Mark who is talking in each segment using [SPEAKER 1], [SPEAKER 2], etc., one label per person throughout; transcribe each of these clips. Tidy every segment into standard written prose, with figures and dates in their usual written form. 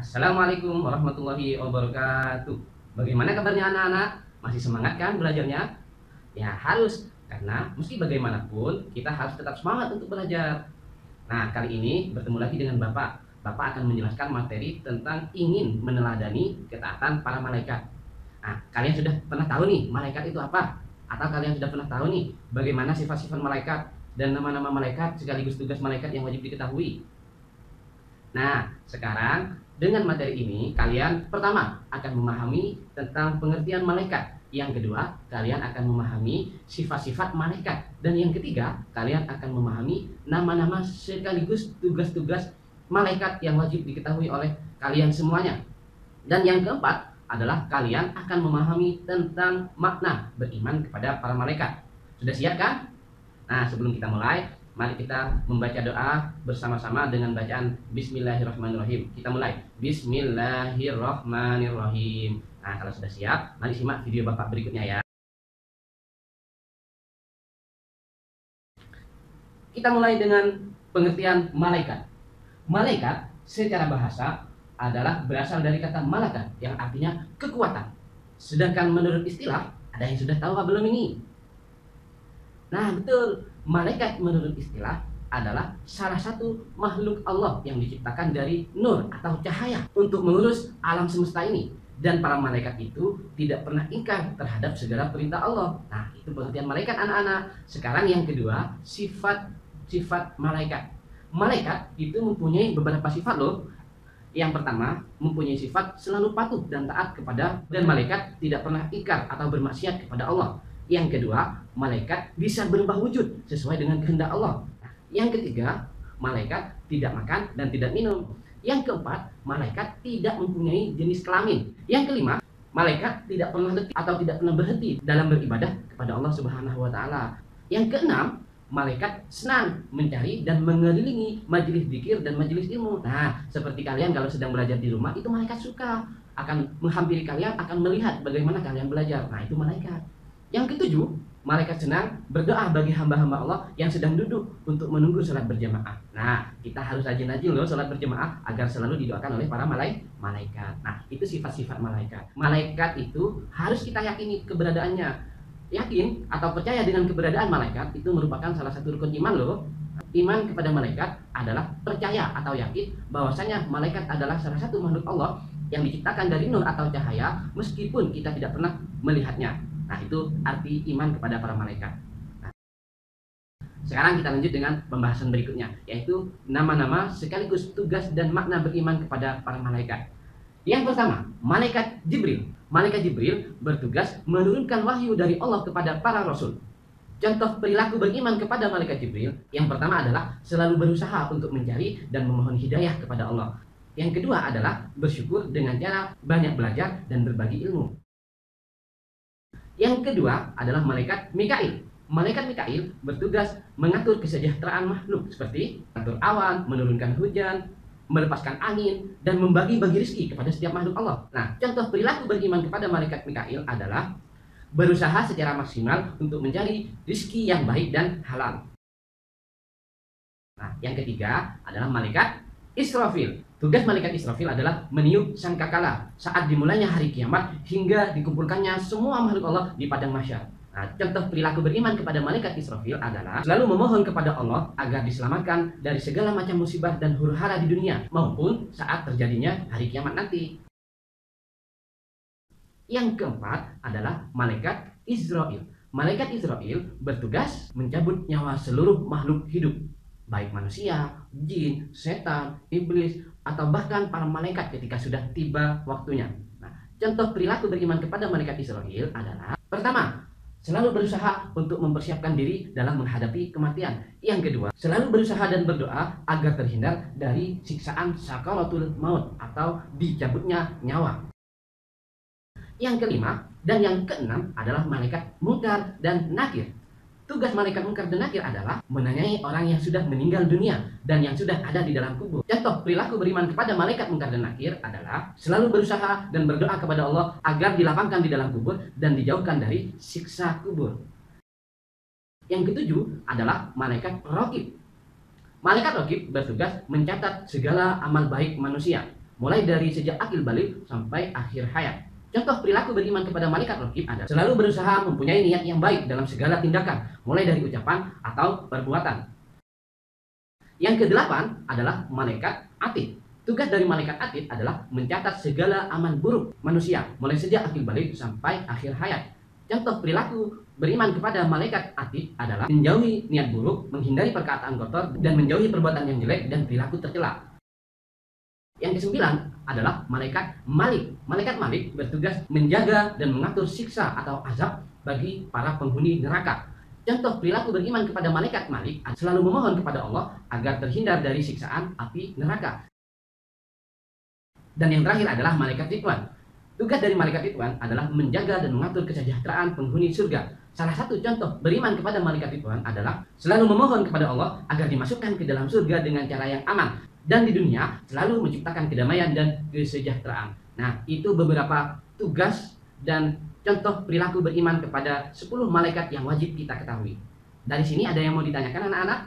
[SPEAKER 1] Assalamualaikum warahmatullahi wabarakatuh. Bagaimana kabarnya anak-anak? Masih semangat kan belajarnya? Ya harus, karena meski bagaimanapun kita harus tetap semangat untuk belajar. Nah, kali ini bertemu lagi dengan Bapak. Bapak akan menjelaskan materi tentang ingin meneladani ketaatan para malaikat. Nah, kalian sudah pernah tahu nih malaikat itu apa? Atau kalian sudah pernah tahu nih bagaimana sifat-sifat malaikat dan nama-nama malaikat sekaligus tugas malaikat yang wajib diketahui? Nah, sekarang dengan materi ini kalian pertama akan memahami tentang pengertian malaikat. Yang kedua, kalian akan memahami sifat-sifat malaikat. Dan yang ketiga, kalian akan memahami nama-nama sekaligus tugas-tugas malaikat yang wajib diketahui oleh kalian semuanya. Dan yang keempat adalah kalian akan memahami tentang makna beriman kepada para malaikat. Sudah siap kan? Nah, sebelum kita mulai, mari kita membaca doa bersama-sama dengan bacaan Bismillahirrahmanirrahim. Kita mulai. Bismillahirrahmanirrahim. Nah, kalau sudah siap, mari simak video Bapak berikutnya ya. Kita mulai dengan pengertian malaikat. Malaikat secara bahasa adalah berasal dari kata malakat yang artinya kekuatan. Sedangkan menurut istilah, ada yang sudah tahu belum ini? Nah, betul. Malaikat menurut istilah adalah salah satu makhluk Allah yang diciptakan dari nur atau cahaya untuk mengurus alam semesta ini. Dan para malaikat itu tidak pernah ingkar terhadap segala perintah Allah. Nah, itu pengertian malaikat anak-anak. Sekarang yang kedua, sifat malaikat. Malaikat itu mempunyai beberapa sifat loh. Yang pertama, mempunyai sifat selalu patuh dan taat kepada, dan malaikat tidak pernah ingkar atau bermaksiat kepada Allah. Yang kedua, malaikat bisa berubah wujud sesuai dengan kehendak Allah. Yang ketiga, malaikat tidak makan dan tidak minum. Yang keempat, malaikat tidak mempunyai jenis kelamin. Yang kelima, malaikat tidak pernah letih atau tidak pernah berhenti dalam beribadah kepada Allah Subhanahu wa taala. Yang keenam, malaikat senang mencari dan mengelilingi majelis zikir dan majelis ilmu. Nah, seperti kalian kalau sedang belajar di rumah, itu malaikat suka akan menghampiri kalian, akan melihat bagaimana kalian belajar. Nah, itu malaikat. Yang ketujuh, malaikat senang berdoa bagi hamba-hamba Allah yang sedang duduk untuk menunggu sholat berjamaah. Nah, kita harus rajin-rajin loh sholat berjamaah agar selalu didoakan oleh para malaikat. Nah, itu sifat-sifat malaikat. Malaikat itu harus kita yakini keberadaannya. Yakin atau percaya dengan keberadaan malaikat itu merupakan salah satu rukun iman loh. Iman kepada malaikat adalah percaya atau yakin bahwasanya malaikat adalah salah satu makhluk Allah yang diciptakan dari nur atau cahaya meskipun kita tidak pernah melihatnya. Nah, itu arti iman kepada para malaikat. Nah, sekarang kita lanjut dengan pembahasan berikutnya, yaitu nama-nama sekaligus tugas dan makna beriman kepada para malaikat. Yang pertama, malaikat Jibril. Malaikat Jibril bertugas menurunkan wahyu dari Allah kepada para rasul. Contoh perilaku beriman kepada malaikat Jibril, yang pertama adalah selalu berusaha untuk mencari dan memohon hidayah kepada Allah. Yang kedua adalah bersyukur dengan cara banyak belajar dan berbagi ilmu. Yang kedua adalah malaikat Mikail. Malaikat Mikail bertugas mengatur kesejahteraan makhluk seperti mengatur awan, menurunkan hujan, melepaskan angin, dan membagi-bagi rezeki kepada setiap makhluk Allah. Nah, contoh perilaku beriman kepada malaikat Mikail adalah berusaha secara maksimal untuk mencari rezeki yang baik dan halal. Nah, yang ketiga adalah malaikat Israfil. Tugas malaikat Israfil adalah meniup sangkakala saat dimulainya hari kiamat hingga dikumpulkannya semua makhluk Allah di padang mahsyar. Nah, contoh perilaku beriman kepada malaikat Israfil adalah selalu memohon kepada Allah agar diselamatkan dari segala macam musibah dan huru-hara di dunia maupun saat terjadinya hari kiamat nanti. Yang keempat adalah malaikat Israil. Malaikat Israil bertugas mencabut nyawa seluruh makhluk hidup, baik manusia, jin, setan, iblis, atau bahkan para malaikat ketika sudah tiba waktunya. Nah, contoh perilaku beriman kepada malaikat Israil adalah pertama, selalu berusaha untuk mempersiapkan diri dalam menghadapi kematian. Yang kedua, selalu berusaha dan berdoa agar terhindar dari siksaan sakaratul maut atau dicabutnya nyawa. Yang kelima dan yang keenam adalah malaikat Munkar dan Nakir. Tugas malaikat Munkar dan Nakir adalah menanyai orang yang sudah meninggal dunia dan yang sudah ada di dalam kubur. Contoh perilaku beriman kepada malaikat Munkar dan Nakir adalah selalu berusaha dan berdoa kepada Allah agar dilapangkan di dalam kubur dan dijauhkan dari siksa kubur. Yang ketujuh adalah malaikat Raqib. Malaikat Raqib bertugas mencatat segala amal baik manusia, mulai dari sejak akil balik sampai akhir hayat. Contoh perilaku beriman kepada malaikat raqib adalah selalu berusaha mempunyai niat yang baik dalam segala tindakan, mulai dari ucapan atau perbuatan. Yang kedelapan adalah malaikat atid. Tugas dari malaikat atid adalah mencatat segala amal buruk manusia, mulai sejak akil balik sampai akhir hayat. Contoh perilaku beriman kepada malaikat atid adalah menjauhi niat buruk, menghindari perkataan kotor, dan menjauhi perbuatan yang jelek dan perilaku tercela. Yang kesembilan adalah malaikat Malik. Malaikat Malik bertugas menjaga dan mengatur siksa atau azab bagi para penghuni neraka. Contoh perilaku beriman kepada malaikat Malik selalu memohon kepada Allah agar terhindar dari siksaan api neraka. Dan yang terakhir adalah malaikat Ridwan. Tugas dari malaikat Ridwan adalah menjaga dan mengatur kesejahteraan penghuni surga. Salah satu contoh beriman kepada malaikat Ridwan adalah selalu memohon kepada Allah agar dimasukkan ke dalam surga dengan cara yang aman, dan di dunia selalu menciptakan kedamaian dan kesejahteraan. Nah, itu beberapa tugas dan contoh perilaku beriman kepada 10 malaikat yang wajib kita ketahui. Dari sini ada yang mau ditanyakan anak-anak?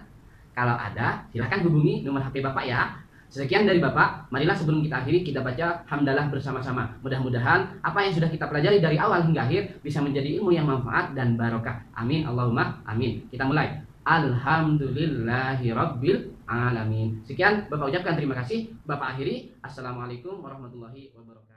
[SPEAKER 1] Kalau ada, silakan hubungi nomor HP Bapak ya. Sekian dari Bapak, marilah sebelum kita akhiri kita baca hamdalah bersama-sama. Mudah-mudahan apa yang sudah kita pelajari dari awal hingga akhir bisa menjadi ilmu yang manfaat dan barokah. Amin, Allahumma amin. Kita mulai. Alhamdulillahirabbil alamin. Sekian Bapak ucapkan terima kasih. Bapak akhiri. Assalamualaikum warahmatullahi wabarakatuh.